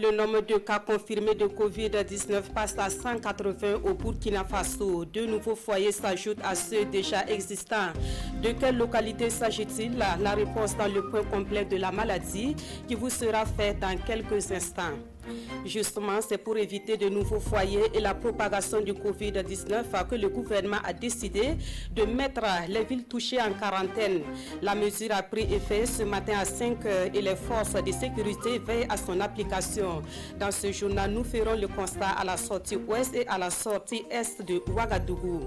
Le nombre de cas confirmés de Covid-19 passe à 180 au Burkina Faso. Deux nouveaux foyers s'ajoutent à ceux déjà existants. De quelle localité s'agit-il? La réponse dans le point complet de la maladie qui vous sera faite dans quelques instants. Justement, c'est pour éviter de nouveaux foyers et la propagation du Covid-19 que le gouvernement a décidé de mettre les villes touchées en quarantaine. La mesure a pris effet ce matin à 5 heures et les forces de sécurité veillent à son application. Dans ce journal, nous ferons le constat à la sortie ouest et à la sortie est de Ouagadougou.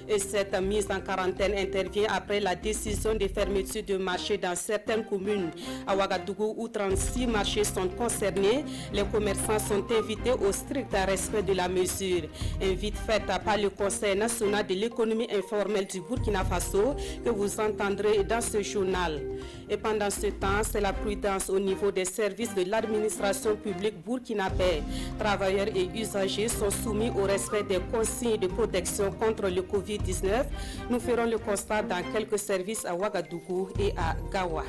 Et cette mise en quarantaine intervient après la décision de fermeture de marchés dans certaines communes. À Ouagadougou, où 36 marchés sont concernés, les commerçants sont invités au strict respect de la mesure. Invite faite par le Conseil national de l'économie informelle du Burkina Faso que vous entendrez dans ce journal. Et pendant ce temps, c'est la prudence au niveau des services de l'administration publique burkinabé. Travailleurs et usagers sont soumis au respect des consignes de protection contre le Covid-19. Nous ferons le constat dans quelques services à Ouagadougou et à Gawa.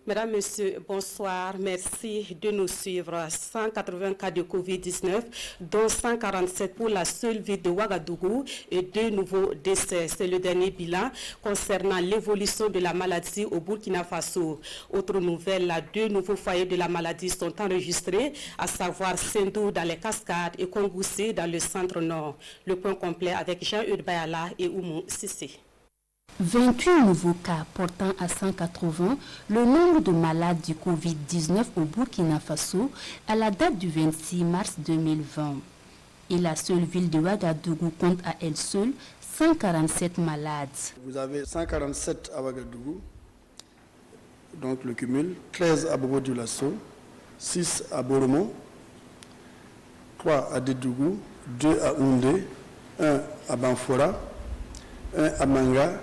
Mesdames, Messieurs, bonsoir. Merci de nous suivre. 180 cas de Covid-19, dont 147 pour la seule ville de Ouagadougou et 2 nouveaux décès. C'est le dernier bilan concernant l'évolution de la maladie au Burkina Faso. Autre nouvelle, 2 nouveaux foyers de la maladie sont enregistrés, à savoir Sendou dans les Cascades et Kongoussi dans le centre-nord. Le point complet avec Jean-Eudes Bayala et Oumou Sissé. 28 nouveaux cas portant à 180 le nombre de malades du Covid-19 au Burkina Faso à la date du 26 mars 2020. Et la seule ville de Ouagadougou compte à elle seule 147 malades. Vous avez 147 à Ouagadougou, donc le cumul, 13 à Bobo-Dioulasso, 6 à Boromo, 3 à Dédougou, 2 à Oundé, 1 à Banfora, 1 à Manga,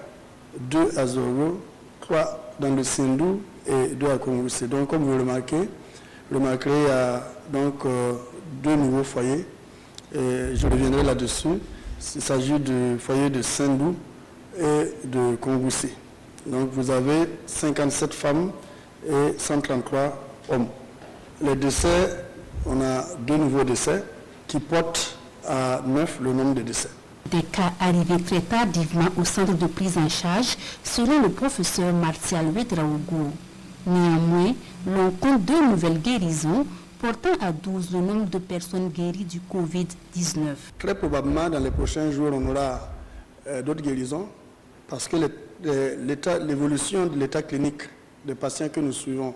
2 à Zoro, 3 dans le Sendou et 2 à Kongoussi. Donc, comme vous le remarquerez, il y a donc 2 nouveaux foyers. Et je reviendrai là-dessus. Il s'agit du foyer de Sendou et de Kongoussi. Donc, vous avez 57 femmes et 133 hommes. Les décès, on a 2 nouveaux décès qui portent à 9 le nombre de décès. Des cas arrivés très tardivement au centre de prise en charge, selon le professeur Martial Ouedraogo. Néanmoins, l'on compte 2 nouvelles guérisons, portant à 12 le nombre de personnes guéries du Covid-19. Très probablement, dans les prochains jours, on aura d'autres guérisons, parce que l'évolution de l'état clinique des patients que nous suivons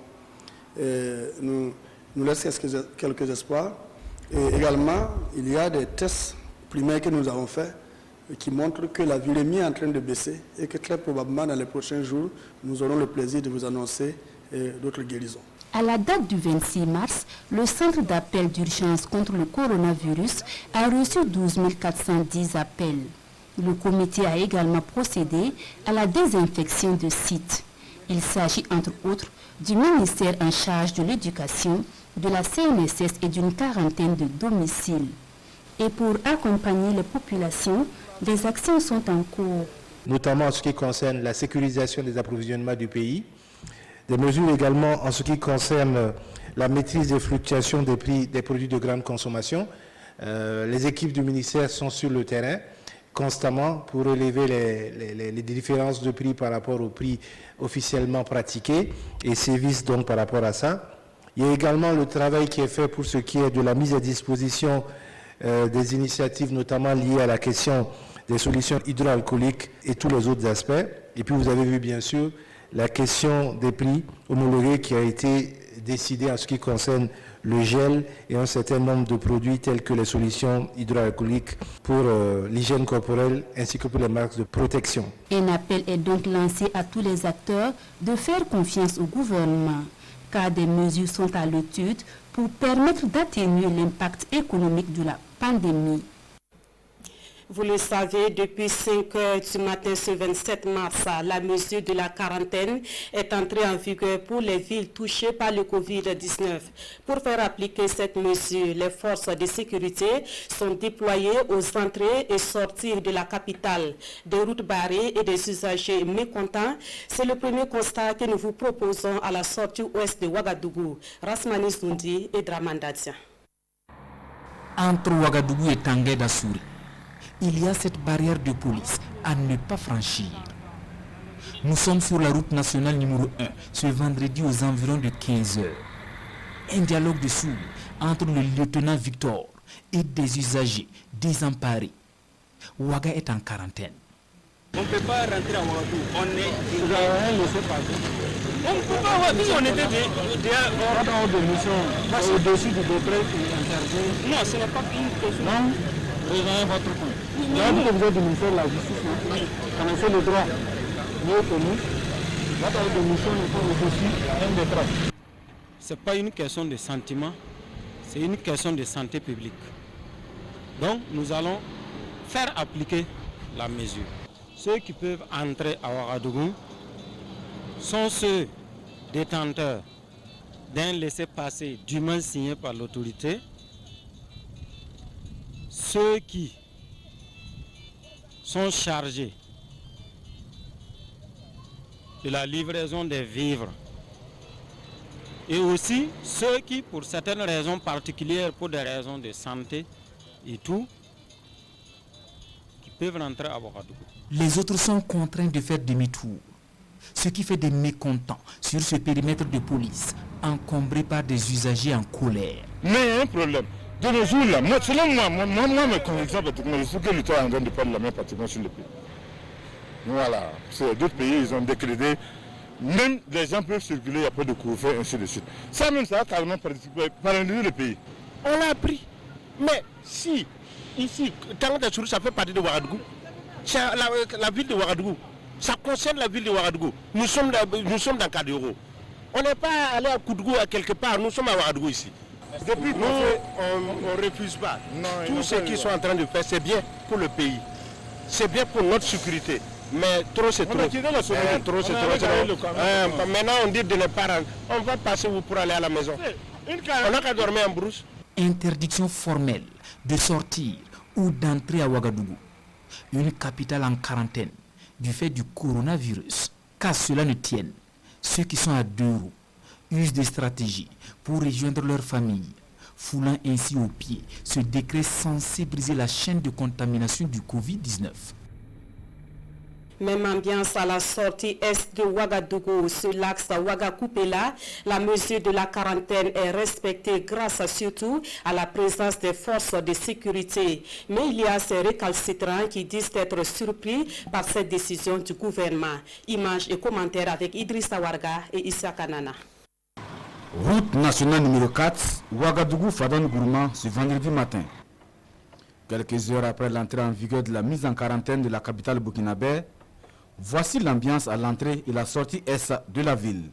nous laisse quelques espoirs. Et également, il y a des tests primaires que nous avons faits qui montrent que la virémie est en train de baisser et que très probablement dans les prochains jours, nous aurons le plaisir de vous annoncer d'autres guérisons. À la date du 26 mars, le centre d'appel d'urgence contre le coronavirus a reçu 12 410 appels. Le comité a également procédé à la désinfection de sites. Il s'agit entre autres du ministère en charge de l'éducation, de la CNSS et d'une quarantaine de domiciles. Et pour accompagner les populations, des actions sont en cours. Notamment en ce qui concerne la sécurisation des approvisionnements du pays, des mesures également en ce qui concerne la maîtrise des fluctuations des prix des produits de grande consommation. Les équipes du ministère sont sur le terrain constamment pour relever les différences de prix par rapport aux prix officiellement pratiqués et sévissent donc par rapport à ça. Il y a également le travail qui est fait pour ce qui est de la mise à disposition des initiatives, notamment liées à la question des solutions hydroalcooliques et tous les autres aspects. Et puis vous avez vu bien sûr la question des prix homologués qui a été décidée en ce qui concerne le gel et un certain nombre de produits tels que les solutions hydroalcooliques pour l'hygiène corporelle ainsi que pour les marques de protection. Un appel est donc lancé à tous les acteurs de faire confiance au gouvernement, car des mesures sont à l'étude pour permettre d'atténuer l'impact économique de la pandémie. Vous le savez, depuis 5 heures du matin ce 27 mars, la mesure de la quarantaine est entrée en vigueur pour les villes touchées par le Covid-19. Pour faire appliquer cette mesure, les forces de sécurité sont déployées aux entrées et sorties de la capitale. Des routes barrées et des usagers mécontents, c'est le premier constat que nous vous proposons à la sortie ouest de Ouagadougou. Rasmani Zundi et Dramandatia. Entre Ouagadougou et Tanguay d'Assouri, il y a cette barrière de police à ne pas franchir. Nous sommes sur la route nationale numéro 1 ce vendredi aux environs de 15 heures. Un dialogue de sourds entre le lieutenant Victor et des usagers désemparés. Ouaga est en quarantaine. On ne peut pas rentrer à Ouagadougou. On ne peut pas voir, on était déjà hors de mission, au-dessus du décret qui interdit. Non, ce n'est pas une question. Non, rejoignez votre point. Là, vous êtes du ministère de la Justice, connaissez le droit mieux que nous. Votre ordre de mission n'est pas au-dessus d'un décret. Ce n'est pas une question de sentiment, c'est une question de santé publique. Donc, nous allons faire appliquer la mesure. Ceux qui peuvent entrer à Ouagadougou sont ceux détenteurs d'un laissez-passer dûment signé par l'autorité, ceux qui sont chargés de la livraison des vivres et aussi ceux qui, pour certaines raisons particulières, pour des raisons de santé et tout, qui peuvent rentrer à Ouagadougou. Les autres sont contraints de faire demi-tour, ce qui fait des mécontents sur ce périmètre de police, encombré par des usagers en colère. Mais il y a un problème. De nos jours là, selon moi, mes convictions, je suis que l'État est en train de prendre la main pratiquement sur le pays. Voilà, d'autres pays, ils ont décrété, même les gens peuvent circuler, il n'y a pas de couvre-feu, ainsi de suite. Ça même, ça va carrément paralyser le pays. On l'a appris. Mais si, ici, Tanguay, ça fait partie de Ouagadougou, c'est la ville de Ouagadougou. Ça concerne la ville de Ouagadougou. Nous sommes dans Kadiro. On n'est pas allé à Koudougou à quelque part, nous sommes à Ouagadougou ici. Depuis nous, on ne refuse pas. Non, tout ce qu'ils sont en train de faire, c'est bien pour le pays. C'est bien pour notre sécurité. Mais trop, c'est trop. Trop, c'est trop. Maintenant, on dit de ne pas rentrer. On va passer pour aller à la maison. On n'a qu'à dormir en brousse. Interdiction formelle de sortir ou d'entrer à Ouagadougou, une capitale en quarantaine du fait du coronavirus. Qu'à cela ne tienne, ceux qui sont à 2 roues usent des stratégies pour rejoindre leur famille, foulant ainsi au pied ce décret censé briser la chaîne de contamination du Covid-19. Même ambiance à la sortie est de Ouagadougou. Sur l'axe Ouagakoupela, la mesure de la quarantaine est respectée grâce surtout à la présence des forces de sécurité. Mais il y a ces récalcitrants qui disent être surpris par cette décision du gouvernement. Images et commentaires avec Idrissa Warga et Issa Kanana. Route nationale numéro 4, Ouagadougou-Fadane-Gourma, ce vendredi matin. Quelques heures après l'entrée en vigueur de la mise en quarantaine de la capitale burkinabé, voici l'ambiance à l'entrée et la sortie est de la ville.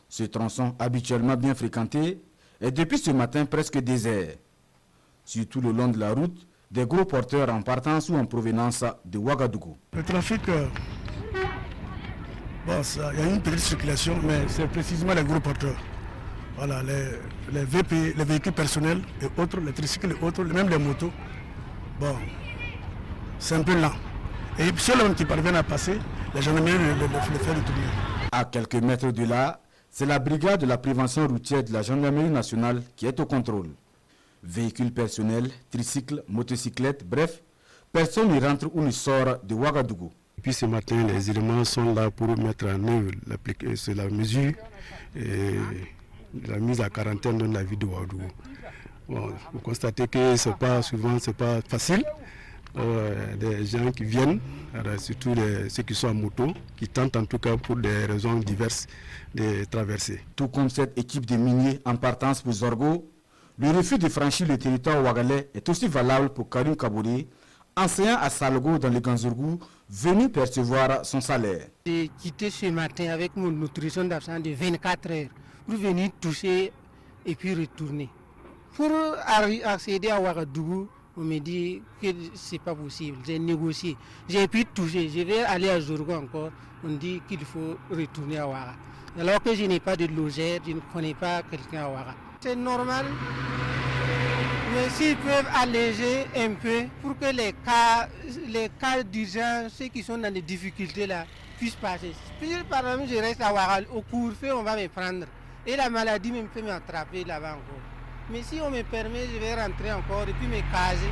Ce tronçon, habituellement bien fréquenté, est depuis ce matin presque désert. Sur tout le long de la route, des gros porteurs en partance ou en provenance de Ouagadougou. Le trafic, il y a une petite circulation, mais c'est précisément les gros porteurs. Voilà, les VP, les véhicules personnels et autres, les tricycles et autres, même les motos. Bon, c'est un peu lent. Et ceux qui parviennent à passer, les gendarmeries le font retourner. À quelques mètres de là, c'est la brigade de la prévention routière de la gendarmerie nationale qui est au contrôle. Véhicules personnels, tricycles, motocyclettes, bref, personne ne rentre ou ne sort de Ouagadougou. Depuis ce matin, les éléments sont là pour mettre en œuvre la mesure et la mise à quarantaine dans la ville de Ouagadougou. Bon, vous constatez que c'est pas facile. Des gens qui viennent, surtout ceux qui sont en moto, qui tentent en tout cas pour des raisons diverses de traverser. Tout comme cette équipe de miniers en partance pour Zorgo, le refus de franchir le territoire ouagalais est aussi valable pour Karim Kabouri, enseignant à Salogo dans le Ganzourgou, venu percevoir son salaire. J'ai quitté ce matin avec mon nutrition d'absence de 24 heures pour venir toucher et puis retourner. Pour accéder à Ouagadougou, On me dit que c'est pas possible. J'ai négocié. J'ai pu toucher. Je vais aller à Zourgo encore. On dit qu'il faut retourner à Ouara. Alors que je n'ai pas de logère, je ne connais pas quelqu'un à Ouara. C'est normal. Mais s'ils peuvent alléger un peu pour que les cas d'urgence, ceux qui sont dans des difficultés là, puissent passer. Puis par exemple, je reste à Ouara, au couvre-feu, on va me prendre. Et la maladie même peut m'attraper là-bas encore. Mais si on me permet, je vais rentrer encore et puis me caser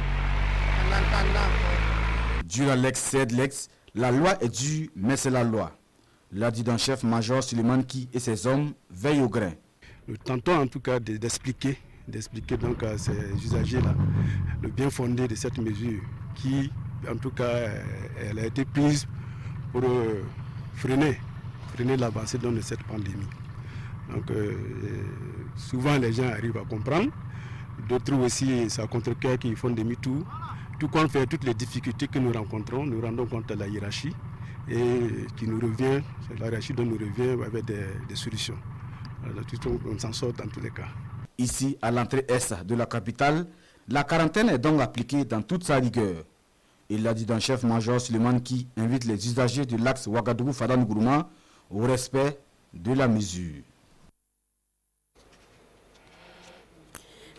en attendant encore. Dur à l'ex, cède l'ex. La loi est dure, mais c'est la loi. L'adjudant-chef-major Suleiman Ki et ses hommes veillent au grain. Nous tentons en tout cas d'expliquer donc à ces usagers-là le bien fondé de cette mesure qui, en tout cas, elle a été prise pour freiner l'avancée de cette pandémie. Donc, souvent les gens arrivent à comprendre, d'autres aussi, ça contre-cœur qui font demi-tour. Tout compte fait, toutes les difficultés que nous rencontrons, nous rendons compte de la hiérarchie et qui nous revient, c'est la hiérarchie dont nous revient avec des solutions. Alors, on s'en sort dans tous les cas. Ici, à l'entrée est de la capitale, la quarantaine est donc appliquée dans toute sa rigueur. Et l'adjudant-chef-major Suleiman Ki invite les usagers de l'axe Ouagadougou-Fadane-Gourma au respect de la mesure.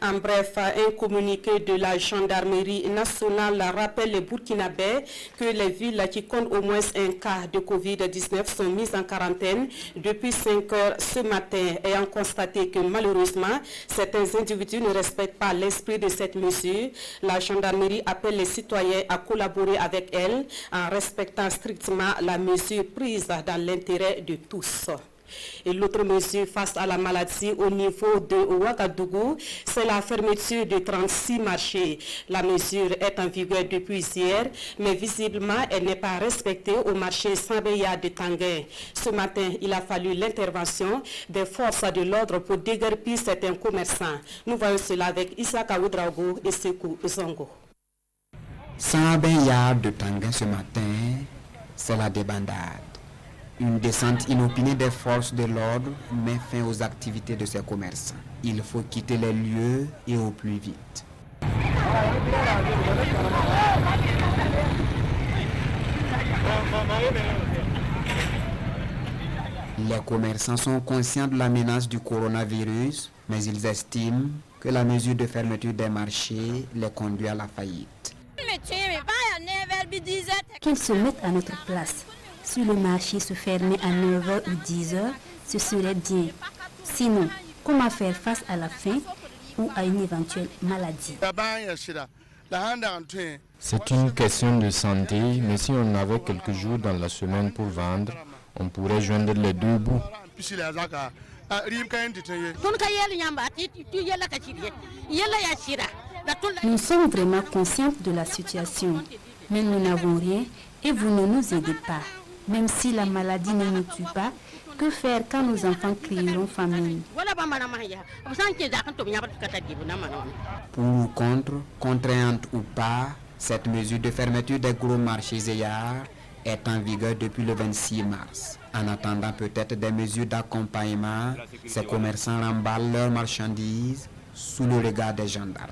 En bref, un communiqué de la gendarmerie nationale rappelle les Burkinabés que les villes qui comptent au moins un cas de Covid-19 sont mises en quarantaine depuis 5 heures ce matin, ayant constaté que malheureusement, certains individus ne respectent pas l'esprit de cette mesure. La gendarmerie appelle les citoyens à collaborer avec elle en respectant strictement la mesure prise dans l'intérêt de tous. Et l'autre mesure face à la maladie au niveau de Ouagadougou, c'est la fermeture de 36 marchés. La mesure est en vigueur depuis hier, mais visiblement elle n'est pas respectée au marché Sambeya de Tanguay. Ce matin, il a fallu l'intervention des forces de l'ordre pour déguerpir certains commerçants. Nous voyons cela avec Issaka Oudraogo et Sekou Zongo. Sambeya de Tanguay ce matin, c'est la débandade. Une descente inopinée des forces de l'ordre met fin aux activités de ces commerçants. Il faut quitter les lieux et au plus vite. Les commerçants sont conscients de la menace du coronavirus, mais ils estiment que la mesure de fermeture des marchés les conduit à la faillite. Qu'ils se mettent à notre place. Si le marché se fermait à 9h ou 10h, ce serait bien. Sinon, comment faire face à la faim ou à une éventuelle maladie? C'est une question de santé, mais si on avait quelques jours dans la semaine pour vendre, on pourrait joindre les deux bouts. Nous sommes vraiment conscients de la situation, mais nous n'avons rien et vous ne nous aidez pas. Même si la maladie ne nous tue pas, que faire quand nos enfants crieront famine? Pour ou contre, contrainte ou pas, cette mesure de fermeture des gros marchés Zeyar est en vigueur depuis le 26 mars. En attendant peut-être des mesures d'accompagnement, ces commerçants remballent leurs marchandises sous le regard des gendarmes.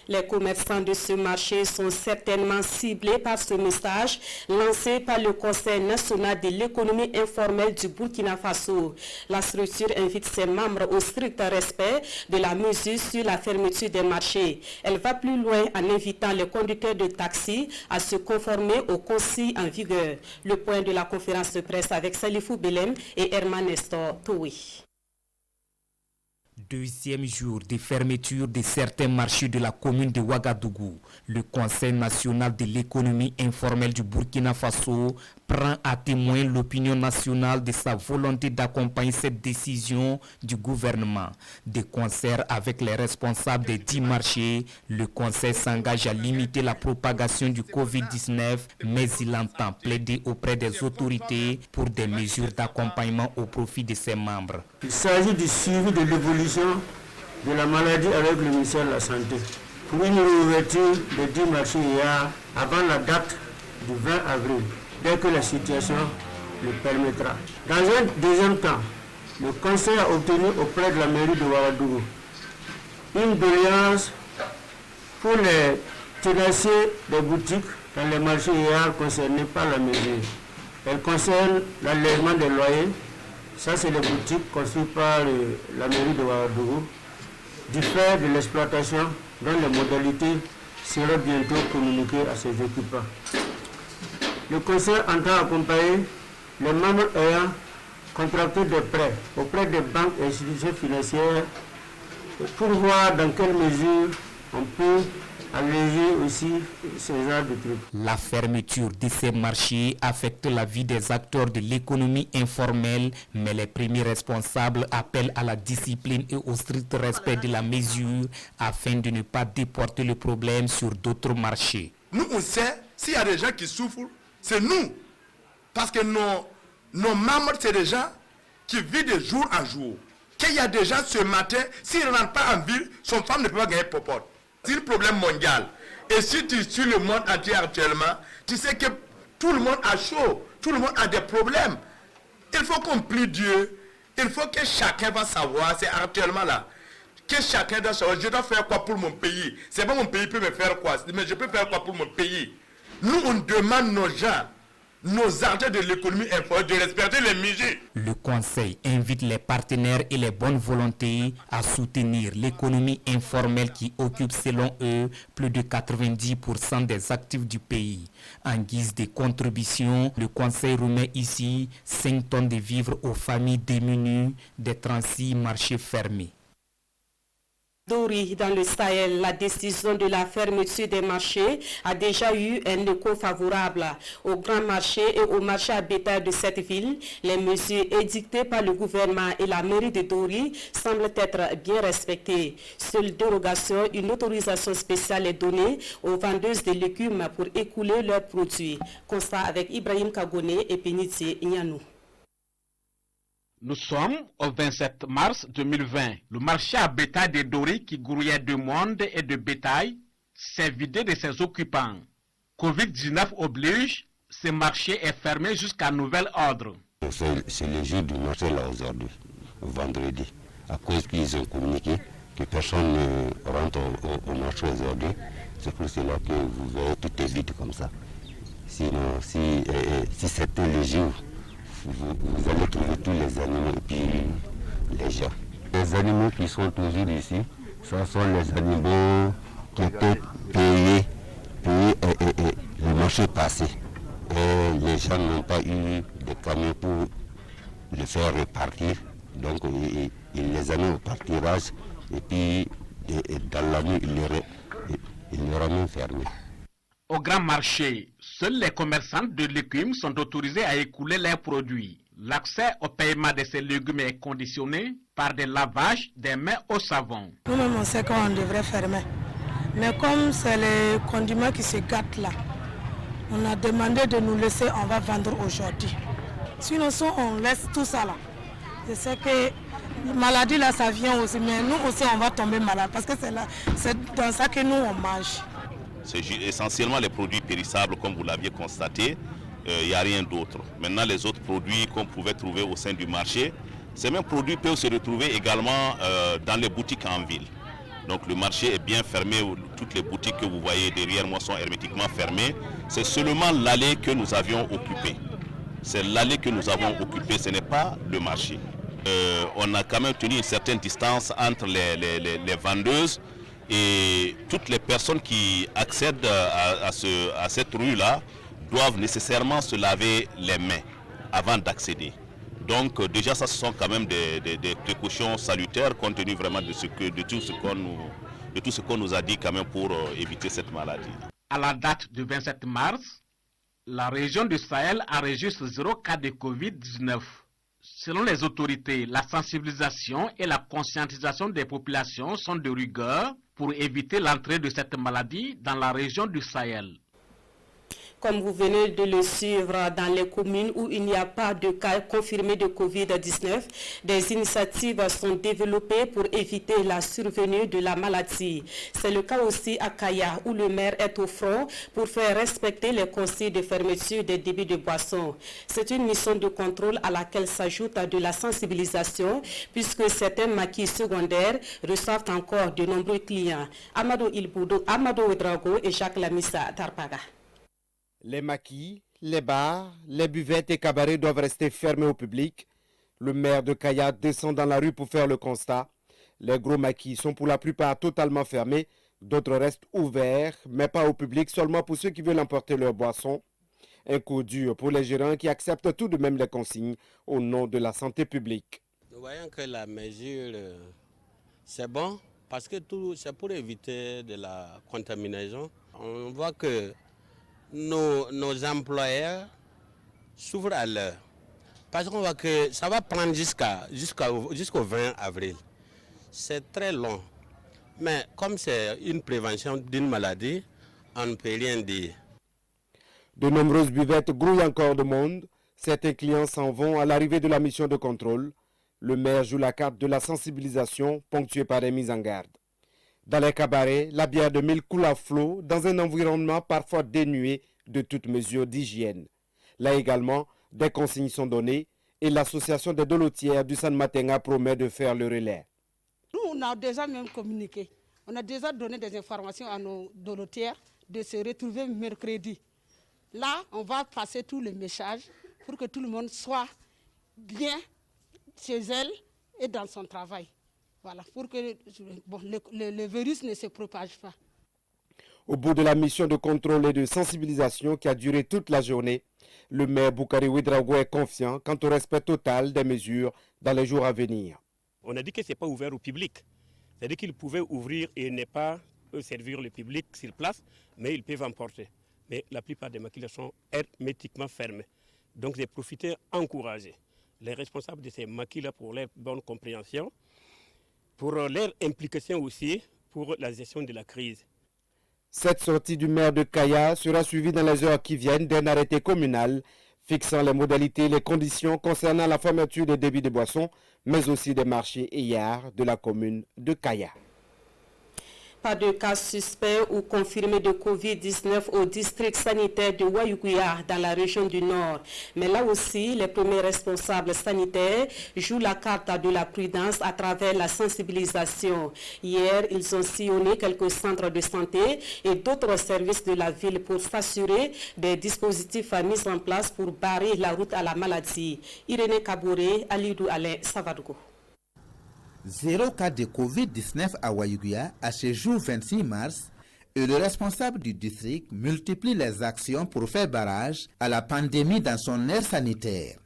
Les commerçants de ce marché sont certainement ciblés par ce message lancé par le Conseil national de l'économie informelle du Burkina Faso. La structure invite ses membres au strict respect de la mesure sur la fermeture des marchés. Elle va plus loin en invitant les conducteurs de taxi à se conformer aux consignes en vigueur. Le point de la conférence de presse avec Salifou Belem et Herman Nestor Toui. Deuxième jour de fermeture de certains marchés de la commune de Ouagadougou. Le Conseil national de l'économie informelle du Burkina Faso prend à témoin l'opinion nationale de sa volonté d'accompagner cette décision du gouvernement. De concert avec les responsables des 10 marchés, le Conseil s'engage à limiter la propagation du Covid-19, mais il entend plaider auprès des autorités pour des mesures d'accompagnement au profit de ses membres. Il s'agit du suivi de l'évolution de la maladie avec le ministère de la Santé pour une réouverture des 10 marchés avant la date du 20 avril, dès que la situation le permettra. Dans un deuxième temps, le Conseil a obtenu auprès de la mairie de Ouagadougou une doléance pour les tenanciers des boutiques dans les marchés hier concernés par la mesure. Elle concerne l'allègement des loyers. Ça, c'est les boutiques construites par la mairie de Ouagadougou, du fait de l'exploitation dont les modalités seront bientôt communiquées à ses occupants. Le conseil entend accompagner les membres ayant contracté des prêts auprès des banques et institutions financières pour voir dans quelle mesure on peut alléger aussi ce genre de trucs. La fermeture de ces marchés affecte la vie des acteurs de l'économie informelle, mais les premiers responsables appellent à la discipline et au strict respect de la mesure afin de ne pas déporter le problème sur d'autres marchés. Nous, on sait, s'il y a des gens qui souffrent, c'est nous. Parce que nos membres, c'est des gens qui vivent de jour en jour. Qu'il y a des gens ce matin, s'ils ne rentrent pas en ville, son femme ne peut pas gagner popote. C'est un problème mondial. Et si tu suis le monde entier actuellement, tu sais que tout le monde a chaud, tout le monde a des problèmes. Il faut qu'on prie Dieu, il faut que chacun va savoir, c'est actuellement là, que chacun doit savoir, je dois faire quoi pour mon pays. C'est pas mon pays peut me faire quoi, mais je peux faire quoi pour mon pays. Nous, on demande nos gens, nos acteurs de l'économie informelle de respecter les mesures. Le Conseil invite les partenaires et les bonnes volontés à soutenir l'économie informelle qui occupe selon eux plus de 90% des actifs du pays. En guise de contribution, le Conseil remet ici 5 tonnes de vivres aux familles démunies des 36 marchés fermés. Dori, dans le Sahel, la décision de la fermeture des marchés a déjà eu un écho favorable. Au grand marché et au marché à bétail de cette ville, les mesures édictées par le gouvernement et la mairie de Dori semblent être bien respectées. Seule dérogation, une autorisation spéciale est donnée aux vendeuses de légumes pour écouler leurs produits. Constat avec Ibrahim Kagone et Pénitier Ignanou. Nous sommes au 27 mars 2020. Le marché à bétail de Dori, qui grouillait de monde et de bétail, s'est vidé de ses occupants. Covid-19 oblige, ce marché est fermé jusqu'à nouvel ordre. C'est le jour du marché là aujourd'hui, vendredi, à cause qu'ils ont communiqué que personne ne rentre au marché aujourd'hui. C'est pour cela que vous voyez tout est vide comme ça. Sinon, si c'était le jour, vous allez trouver tous les animaux et puis les gens. Les animaux qui sont toujours ici, ce sont les animaux qui étaient payés et le marché passé. Et les gens n'ont pas eu de camions pour les faire repartir. Donc ils les amènent au partirage et puis dans la nuit, ils les ramènent fermés. Au grand marché, seuls les commerçants de légumes sont autorisés à écouler leurs produits. L'accès au paiement de ces légumes est conditionné par des lavages des mains au savon. Nous-mêmes, on sait qu'on devrait fermer. Mais comme c'est les condiments qui se gâtent là, on a demandé de nous laisser, on va vendre aujourd'hui. Sinon, on laisse tout ça là. Je sais que la maladie là, ça vient aussi, mais nous aussi, on va tomber malade parce que c'est dans ça que nous, on mange. C'est essentiellement les produits périssables, comme vous l'aviez constaté. Il n'y a rien d'autre. Maintenant, les autres produits qu'on pouvait trouver au sein du marché, ces mêmes produits peuvent se retrouver également dans les boutiques en ville. Donc le marché est bien fermé, toutes les boutiques que vous voyez derrière moi sont hermétiquement fermées. C'est seulement l'allée que nous avions occupée. C'est l'allée que nous avons occupée, ce n'est pas le marché. On a quand même tenu une certaine distance entre les vendeuses et toutes les personnes qui accèdent à cette rue-là doivent nécessairement se laver les mains avant d'accéder. Donc déjà ça, ce sont quand même des précautions salutaires compte tenu vraiment de tout ce qu'on nous a dit quand même pour éviter cette maladie. À la date du 27 mars, la région du Sahel enregistre 0 cas de Covid-19. Selon les autorités, la sensibilisation et la conscientisation des populations sont de rigueur pour éviter l'entrée de cette maladie dans la région du Sahel. Comme vous venez de le suivre, dans les communes où il n'y a pas de cas confirmés de Covid-19, des initiatives sont développées pour éviter la survenue de la maladie. C'est le cas aussi à Kaya, où le maire est au front pour faire respecter les consignes de fermeture des débits de boissons. C'est une mission de contrôle à laquelle s'ajoute de la sensibilisation, puisque certains maquis secondaires reçoivent encore de nombreux clients. Amadou Ilboudo, Amadou Ouedraogo et Jacques Lamissa Tarpaga. Les maquis, les bars, les buvettes et cabarets doivent rester fermés au public. Le maire de Kaya descend dans la rue pour faire le constat. Les gros maquis sont pour la plupart totalement fermés. D'autres restent ouverts, mais pas au public, seulement pour ceux qui veulent emporter leur boisson. Un coup dur pour les gérants qui acceptent tout de même les consignes au nom de la santé publique. Nous voyons que la mesure, c'est bon, parce que tout c'est pour éviter de la contamination. On voit que nos employeurs s'ouvrent à l'heure. Parce qu'on voit que ça va prendre jusqu'au 20 avril. C'est très long. Mais comme c'est une prévention d'une maladie, on ne peut rien dire. De nombreuses buvettes grouillent encore de monde. Certains clients s'en vont à l'arrivée de la mission de contrôle. Le maire joue la carte de la sensibilisation, ponctuée par des mises en garde. Dans les cabarets, la bière de mille coule à flot dans un environnement parfois dénué de toute mesure d'hygiène. Là également, des consignes sont données et l'association des dolotières du San Matenga promet de faire le relais. Nous, on a déjà même communiqué. On a déjà donné des informations à nos dolotières de se retrouver mercredi. Là, on va passer tous les messages pour que tout le monde soit bien chez elle et dans son travail. Voilà, pour que le virus ne se propage pas. Au bout de la mission de contrôle et de sensibilisation qui a duré toute la journée, le maire Boukari Ouedraogo est confiant quant au respect total des mesures dans les jours à venir. On a dit que ce n'est pas ouvert au public. C'est-à-dire qu'ils pouvaient ouvrir et ne pas servir le public sur place, mais ils peuvent emporter. Mais la plupart des maquis sont hermétiquement fermés. Donc j'ai profité encourager les responsables de ces maquis-là pour leur bonne compréhension, pour leur implication aussi pour la gestion de la crise. Cette sortie du maire de Kaya sera suivie dans les heures qui viennent d'un arrêté communal fixant les modalités et les conditions concernant la fermeture des débits de boissons, mais aussi des marchés et yards de la commune de Kaya. Pas de cas suspects ou confirmés de Covid-19 au district sanitaire de Wayuguya dans la région du Nord. Mais là aussi, les premiers responsables sanitaires jouent la carte de la prudence à travers la sensibilisation. Hier, ils ont sillonné quelques centres de santé et d'autres services de la ville pour s'assurer des dispositifs mis en place pour barrer la route à la maladie. Irénée Kabouré, Alidou Alain Savadogo. 0 cas de Covid-19 à Wayuguya à ce jour 26 mars et le responsable du district multiplie les actions pour faire barrage à la pandémie dans son aire sanitaire.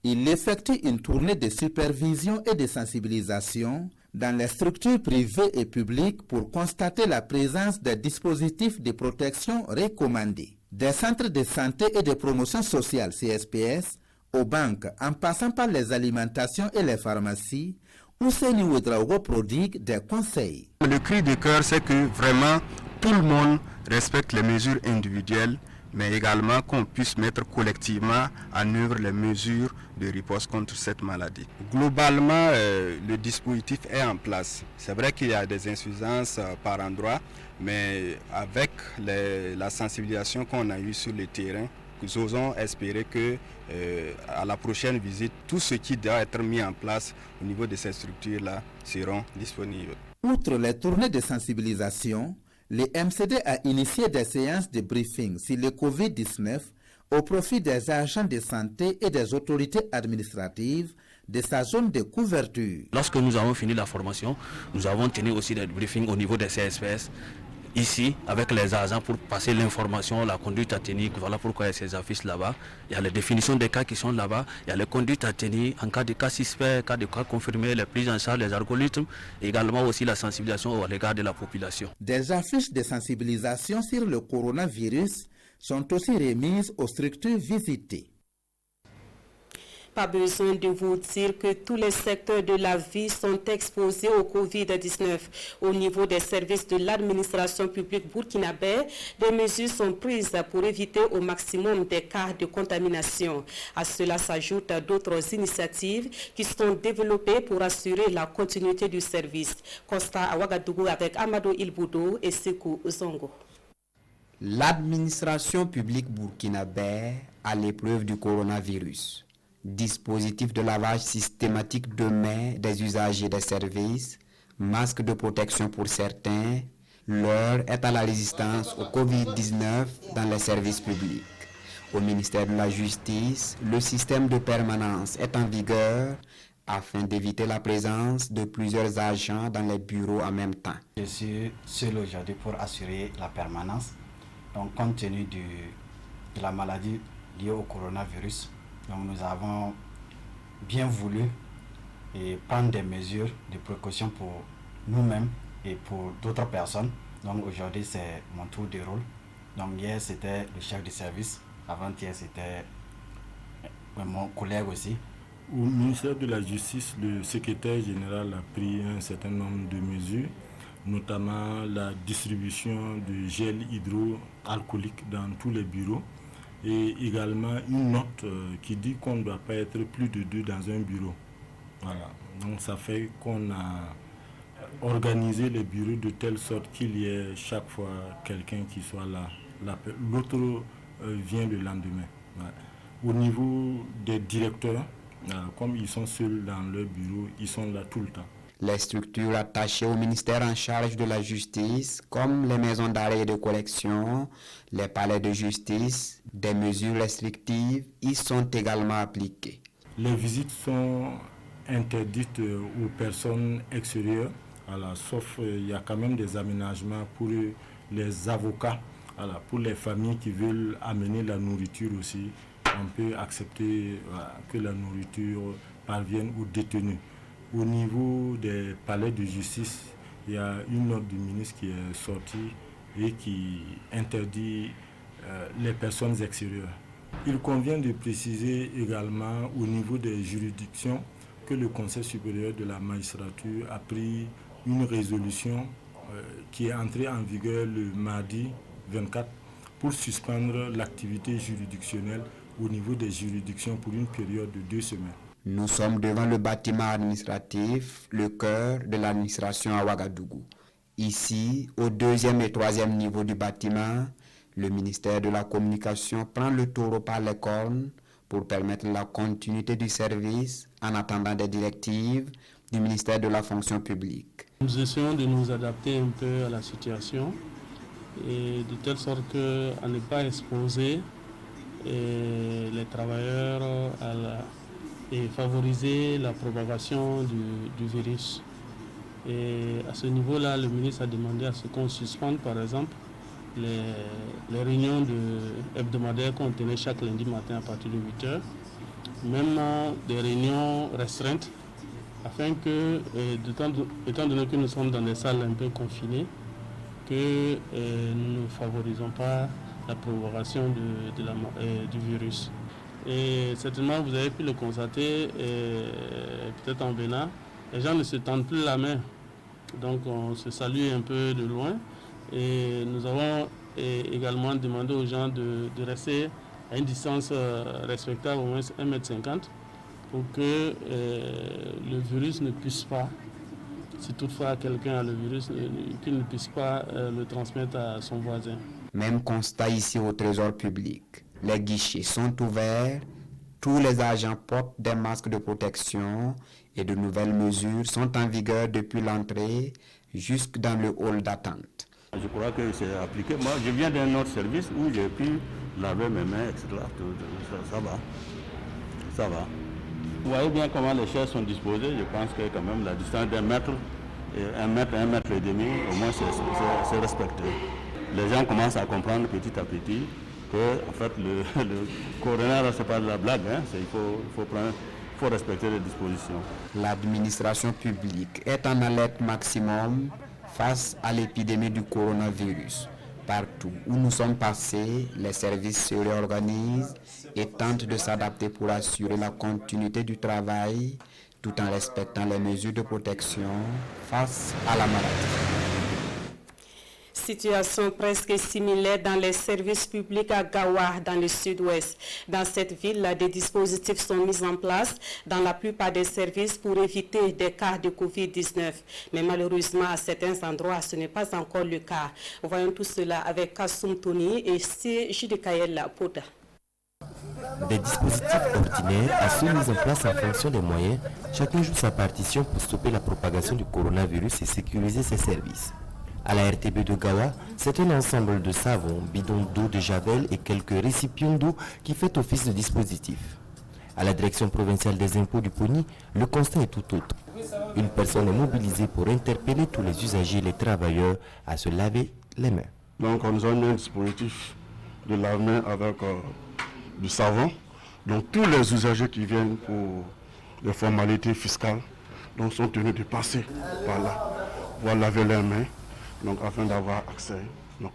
Il effectue une tournée de supervision et de sensibilisation dans les structures privées et publiques pour constater la présence des dispositifs de protection recommandés. Des centres de santé et de promotion sociale CSPS, aux banques en passant par les alimentations et les pharmacies, Ousseini Ouedraogo prodigue des conseils. Le cri de cœur, c'est que vraiment tout le monde respecte les mesures individuelles, mais également qu'on puisse mettre collectivement en œuvre les mesures de riposte contre cette maladie. Globalement, le dispositif est en place. C'est vrai qu'il y a des insuffisances par endroit, mais avec la sensibilisation qu'on a eue sur le terrain, nous osons espérer que à la prochaine visite, tout ce qui doit être mis en place au niveau de ces structures-là seront disponibles. Outre les tournées de sensibilisation, le MCD a initié des séances de briefing sur le Covid-19 au profit des agents de santé et des autorités administratives de sa zone de couverture. Lorsque nous avons fini la formation, nous avons tenu aussi des briefings au niveau des CSPS, ici, avec les agents pour passer l'information, la conduite à tenir. Voilà pourquoi il y a ces affiches là-bas. Il y a les définitions des cas qui sont là-bas. Il y a les conduites à tenir en cas de cas suspects, cas de cas confirmés, les prises en charge, les algorithmes, et également aussi la sensibilisation à l'égard de la population. Des affiches de sensibilisation sur le coronavirus sont aussi remises aux structures visitées. Pas besoin de vous dire que tous les secteurs de la vie sont exposés au Covid-19. Au niveau des services de l'administration publique burkinabé, des mesures sont prises pour éviter au maximum des cas de contamination. À cela s'ajoutent d'autres initiatives qui sont développées pour assurer la continuité du service. Constat à Ouagadougou avec Amadou Ilboudou et Sekou Zongo. L'administration publique burkinabé à l'épreuve du coronavirus. Dispositif de lavage systématique de mains des usagers des services, masques de protection pour certains, l'heure est à la résistance au Covid-19 dans les services publics. Au ministère de la Justice, le système de permanence est en vigueur afin d'éviter la présence de plusieurs agents dans les bureaux en même temps. Je suis seul aujourd'hui pour assurer la permanence. Donc, compte tenu de la maladie liée au coronavirus, donc nous avons bien voulu prendre des mesures de précaution pour nous-mêmes et pour d'autres personnes. Donc aujourd'hui c'est mon tour de rôle. Donc hier c'était le chef de service, avant-hier c'était mon collègue aussi. Au ministère de la Justice, le secrétaire général a pris un certain nombre de mesures, notamment la distribution de gel hydroalcoolique dans tous les bureaux et également une note qui dit qu'on ne doit pas être plus de 2 dans un bureau. Voilà. Donc ça fait qu'on a organisé les bureaux de telle sorte qu'il y ait chaque fois quelqu'un qui soit là. L'autre vient le lendemain. Voilà. Au niveau des directeurs, comme ils sont seuls dans leur bureau, ils sont là tout le temps. Les structures attachées au ministère en charge de la justice, comme les maisons d'arrêt et de correction, les palais de justice, des mesures restrictives y sont également appliquées. Les visites sont interdites aux personnes extérieures, sauf il y a quand même des aménagements pour les avocats, pour les familles qui veulent amener la nourriture aussi. On peut accepter que la nourriture parvienne aux détenus. Au niveau des palais de justice, il y a une note du ministre qui est sortie et qui interdit les personnes extérieures. Il convient de préciser également au niveau des juridictions que le Conseil supérieur de la magistrature a pris une résolution qui est entrée en vigueur le mardi 24 pour suspendre l'activité juridictionnelle au niveau des juridictions pour une période de 2 semaines. Nous sommes devant le bâtiment administratif, le cœur de l'administration à Ouagadougou. Ici, au 2e et 3e niveau du bâtiment, le ministère de la Communication prend le taureau par les cornes pour permettre la continuité du service en attendant des directives du ministère de la Fonction publique. Nous essayons de nous adapter un peu à la situation et de telle sorte à ne pas exposer les travailleurs et favoriser la propagation du virus. Et à ce niveau-là, le ministre a demandé à ce qu'on suspende, par exemple, les réunions hebdomadaires qu'on tenait chaque lundi matin à partir de 8 h, même des réunions restreintes, afin que, étant donné que nous sommes dans des salles un peu confinées, que nous ne favorisons pas la propagation du virus. Et certainement, vous avez pu le constater, peut-être en Bénin, les gens ne se tendent plus la main. Donc on se salue un peu de loin. Et nous avons également demandé aux gens de rester à une distance respectable, au moins 1,50 m, pour que le virus ne puisse pas, si toutefois quelqu'un a le virus, qu'il ne puisse pas le transmettre à son voisin. Même constat ici au Trésor public. Les guichets sont ouverts, tous les agents portent des masques de protection et de nouvelles mesures sont en vigueur depuis l'entrée jusque dans le hall d'attente. Je crois que c'est appliqué. Moi, je viens d'un autre service où j'ai pu laver mes mains, etc. Ça va. Ça va. Vous voyez bien comment les chaises sont disposées. Je pense que quand même la distance d'1 mètre, 1 mètre, 1,5 mètres, au moins c'est respecté. Les gens commencent à comprendre petit à petit que en fait, le corona, ce n'est pas de la blague. Il faut respecter les dispositions. L'administration publique est en alerte maximum face à l'épidémie du coronavirus. Partout où nous sommes passés, les services se réorganisent et tentent de s'adapter pour assurer la continuité du travail tout en respectant les mesures de protection face à la maladie. Situation presque similaire dans les services publics à Gawa, dans le sud-ouest. Dans cette ville, des dispositifs sont mis en place dans la plupart des services pour éviter des cas de Covid-19. Mais malheureusement, à certains endroits, ce n'est pas encore le cas. Voyons tout cela avec Kassoum Tony et Jidekael Poda. Des dispositifs ordinaires sont mis en place en fonction des moyens. Chacun joue sa partition pour stopper la propagation du coronavirus et sécuriser ses services. À la RTB de Gawa, c'est un ensemble de savons, bidons d'eau de javel et quelques récipients d'eau qui fait office de dispositif. À la direction provinciale des impôts du Pony, le constat est tout autre. Une personne est mobilisée pour interpeller tous les usagers et les travailleurs à se laver les mains. Donc on nous a mis un dispositif de lave-main avec du savon. Donc tous les usagers qui viennent pour les formalités fiscales donc, sont tenus de passer par là pour laver leurs mains. Donc, afin d'avoir accès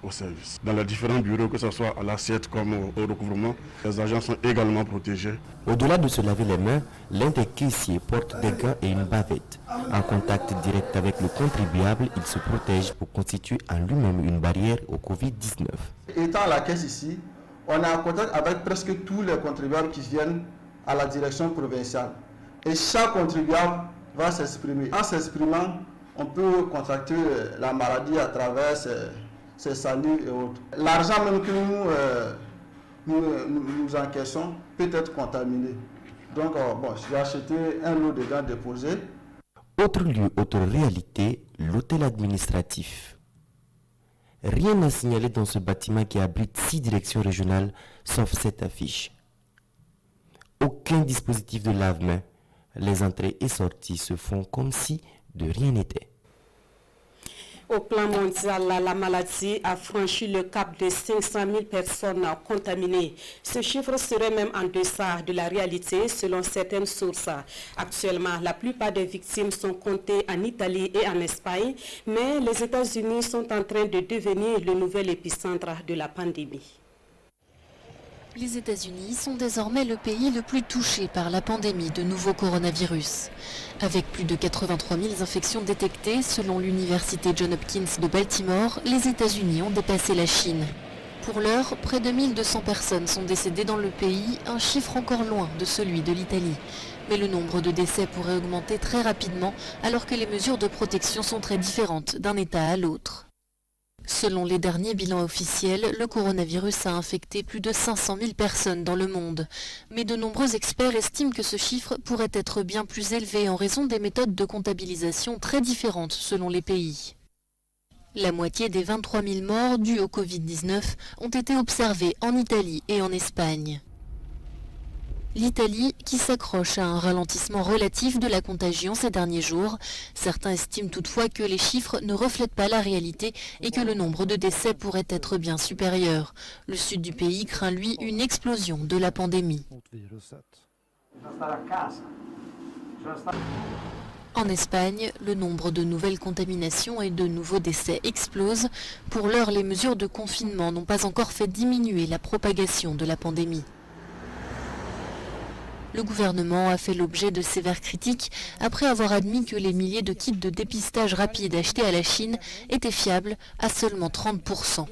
au service. Dans les différents bureaux, que ce soit à l'assiette comme au recouvrement, les agents sont également protégés. Au-delà de se laver les mains, l'un des caissiers porte des gants et une bavette. En contact direct avec le contribuable, il se protège pour constituer en lui-même une barrière au Covid-19. Étant à la caisse ici, on est en contact avec presque tous les contribuables qui viennent à la direction provinciale. Et chaque contribuable va s'exprimer. En s'exprimant, on peut contracter la maladie à travers ses salives et autres. L'argent même que nous encaissons peut être contaminé. Donc, je vais acheter un lot de gants déposés. Autre lieu, autre réalité, l'hôtel administratif. Rien n'a signalé dans ce bâtiment qui abrite 6 directions régionales, sauf cette affiche. Aucun dispositif de lave-main. Les entrées et sorties se font comme si de rien n'était. Au plan mondial, la maladie a franchi le cap de 500 000 personnes contaminées. Ce chiffre serait même en deçà de la réalité selon certaines sources. Actuellement, la plupart des victimes sont comptées en Italie et en Espagne, mais les États-Unis sont en train de devenir le nouvel épicentre de la pandémie. Les États-Unis sont désormais le pays le plus touché par la pandémie de nouveau coronavirus. Avec plus de 83 000 infections détectées, selon l'université Johns Hopkins de Baltimore, les États-Unis ont dépassé la Chine. Pour l'heure, près de 1200 personnes sont décédées dans le pays, un chiffre encore loin de celui de l'Italie. Mais le nombre de décès pourrait augmenter très rapidement alors que les mesures de protection sont très différentes d'un État à l'autre. Selon les derniers bilans officiels, le coronavirus a infecté plus de 500 000 personnes dans le monde. Mais de nombreux experts estiment que ce chiffre pourrait être bien plus élevé en raison des méthodes de comptabilisation très différentes selon les pays. La moitié des 23 000 morts dus au Covid-19 ont été observées en Italie et en Espagne. L'Italie qui s'accroche à un ralentissement relatif de la contagion ces derniers jours. Certains estiment toutefois que les chiffres ne reflètent pas la réalité et que le nombre de décès pourrait être bien supérieur. Le sud du pays craint lui une explosion de la pandémie. En Espagne, le nombre de nouvelles contaminations et de nouveaux décès explose. Pour l'heure, les mesures de confinement n'ont pas encore fait diminuer la propagation de la pandémie. Le gouvernement a fait l'objet de sévères critiques après avoir admis que les milliers de kits de dépistage rapide achetés à la Chine étaient fiables à seulement 30%.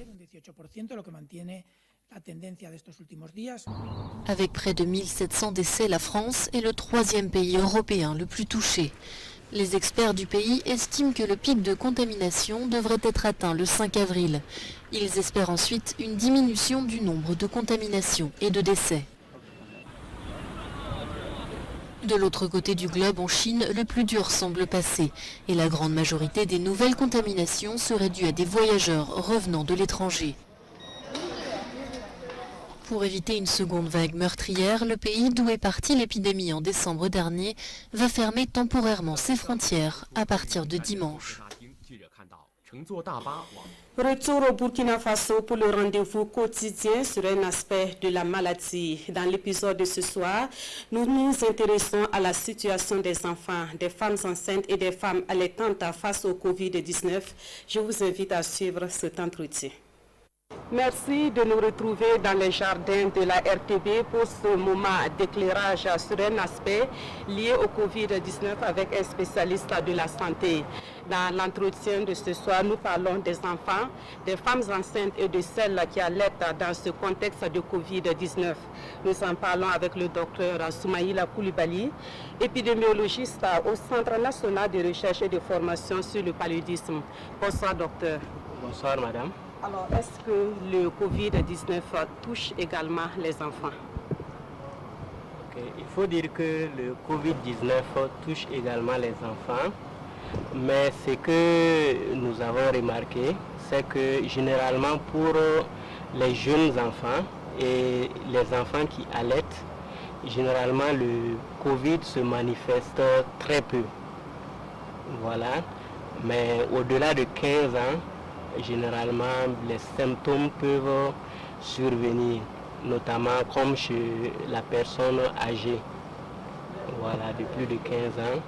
Avec près de 1700 décès, la France est le 3e pays européen le plus touché. Les experts du pays estiment que le pic de contamination devrait être atteint le 5 avril. Ils espèrent ensuite une diminution du nombre de contaminations et de décès. De l'autre côté du globe, en Chine, le plus dur semble passer et la grande majorité des nouvelles contaminations seraient dues à des voyageurs revenant de l'étranger. Pour éviter une seconde vague meurtrière, le pays d'où est partie l'épidémie en décembre dernier va fermer temporairement ses frontières à partir de dimanche. Retour au Burkina Faso pour le rendez-vous quotidien sur un aspect de la maladie. Dans l'épisode de ce soir, nous nous intéressons à la situation des enfants, des femmes enceintes et des femmes allaitantes face au Covid-19. Je vous invite à suivre cet entretien. Merci de nous retrouver dans les jardins de la RTB pour ce moment d'éclairage sur un aspect lié au Covid-19 avec un spécialiste de la santé. Dans l'entretien de ce soir, nous parlons des enfants, des femmes enceintes et de celles qui allaitent dans ce contexte de Covid-19. Nous en parlons avec le docteur Soumaïla Koulibaly, épidémiologiste au Centre national de recherche et de formation sur le paludisme. Bonsoir docteur. Bonsoir madame. Alors, est-ce que le Covid-19 touche également les enfants? Il faut dire que le Covid-19 touche également les enfants, mais ce que nous avons remarqué, c'est que généralement pour les jeunes enfants et les enfants qui allaitent, généralement le Covid se manifeste très peu. Voilà, mais au-delà de 15 ans, généralement, les symptômes peuvent survenir, notamment comme chez la personne âgée, voilà, de plus de 15 ans.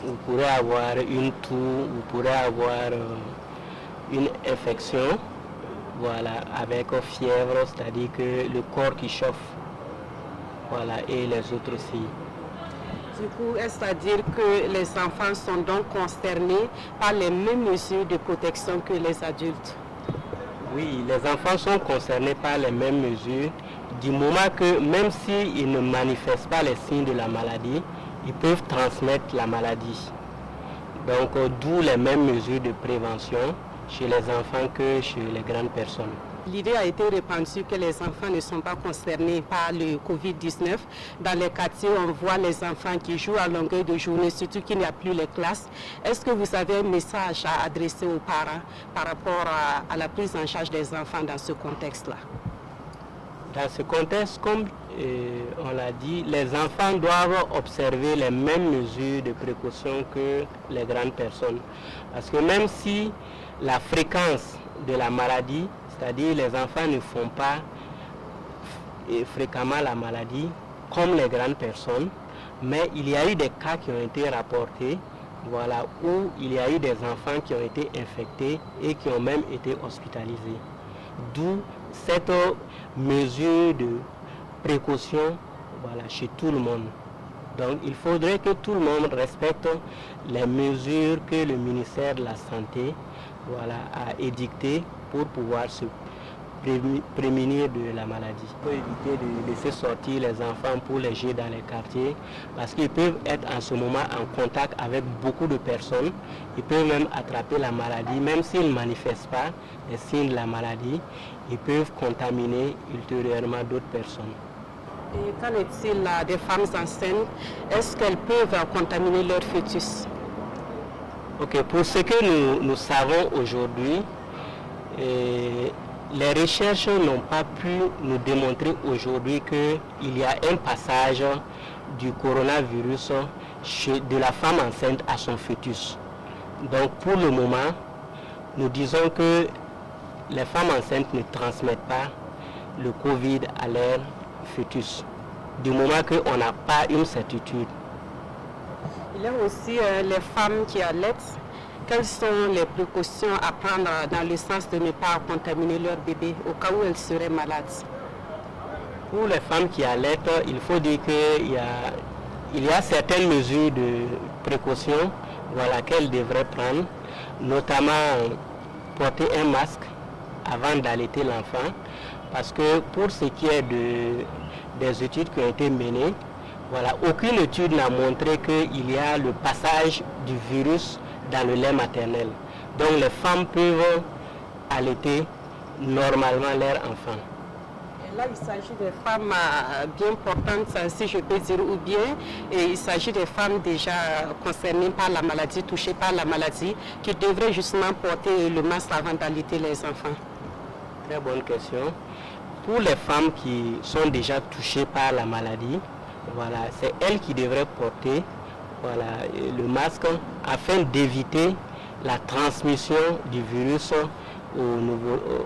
Vous pourrez avoir une toux, vous pourrez avoir une infection, voilà, avec fièvre, c'est-à-dire que le corps qui chauffe, voilà, et les autres signes. Du coup, est-ce à dire que les enfants sont donc concernés par les mêmes mesures de protection que les adultes? Oui, les enfants sont concernés par les mêmes mesures, du moment que même s'ils ne manifestent pas les signes de la maladie, ils peuvent transmettre la maladie. Donc, d'où les mêmes mesures de prévention chez les enfants que chez les grandes personnes. L'idée a été répandue que les enfants ne sont pas concernés par le Covid-19. Dans les quartiers, on voit les enfants qui jouent à longueur de journée, surtout qu'il n'y a plus les classes. Est-ce que vous avez un message à adresser aux parents par rapport à la prise en charge des enfants dans ce contexte-là? Dans ce contexte, comme on l'a dit, les enfants doivent observer les mêmes mesures de précaution que les grandes personnes. Parce que même si la fréquence de la maladie, c'est-à-dire les enfants ne font pas fréquemment la maladie comme les grandes personnes, mais il y a eu des cas qui ont été rapportés, voilà, où il y a eu des enfants qui ont été infectés et qui ont même été hospitalisés. D'où cette mesure de précaution, voilà, chez tout le monde. Donc il faudrait que tout le monde respecte les mesures que le ministère de la Santé, voilà, a édictées pour pouvoir se prémunir de la maladie. Il faut éviter de laisser sortir les enfants pour les jeter dans les quartiers parce qu'ils peuvent être en ce moment en contact avec beaucoup de personnes. Ils peuvent même attraper la maladie, même s'ils ne manifestent pas les signes de la maladie, ils peuvent contaminer ultérieurement d'autres personnes. Et qu'en est-il des femmes enceintes? Est-ce qu'elles peuvent contaminer leur fœtus? Ok, pour ce que nous savons aujourd'hui, les recherches n'ont pas pu nous démontrer aujourd'hui qu'il y a un passage du coronavirus de la femme enceinte à son fœtus. Donc pour le moment, nous disons que les femmes enceintes ne transmettent pas le Covid à leur fœtus, du moment qu'on n'a pas une certitude. Il y a aussi les femmes qui allaitent. Quelles sont les précautions à prendre dans le sens de ne pas contaminer leur bébé au cas où elles seraient malades? Pour les femmes qui allaitent, il faut dire qu'il y a certaines mesures de précaution, voilà, qu'elles devraient prendre, notamment porter un masque avant d'allaiter l'enfant, parce que pour ce qui est des études qui ont été menées, voilà, aucune étude n'a montré qu'il y a le passage du virus dans le lait maternel. Donc les femmes peuvent allaiter normalement leur enfant. Et là, il s'agit des femmes bien portantes, si je peux dire, ou bien il s'agit des femmes déjà concernées par la maladie, touchées par la maladie, qui devraient justement porter le masque avant d'allaiter les enfants. Très bonne question. Pour les femmes qui sont déjà touchées par la maladie, voilà, c'est elles qui devraient porter, voilà, le masque afin d'éviter la transmission du virus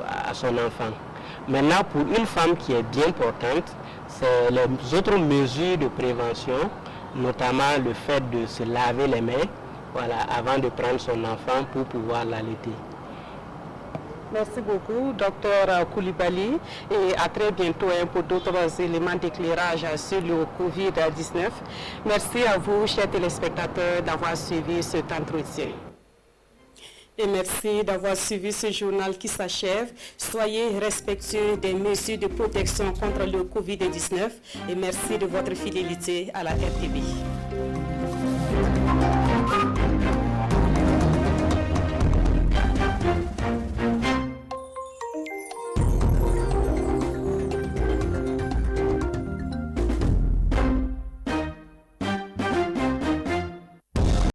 à son enfant. Maintenant, pour une femme qui est bien portante, c'est les autres mesures de prévention, notamment le fait de se laver les mains, voilà, avant de prendre son enfant pour pouvoir l'allaiter. Merci beaucoup, Dr Koulibaly, et à très bientôt pour d'autres éléments d'éclairage sur le Covid-19. Merci à vous, chers téléspectateurs, d'avoir suivi cet entretien. Et merci d'avoir suivi ce journal qui s'achève. Soyez respectueux des mesures de protection contre le Covid-19 et merci de votre fidélité à la RTB.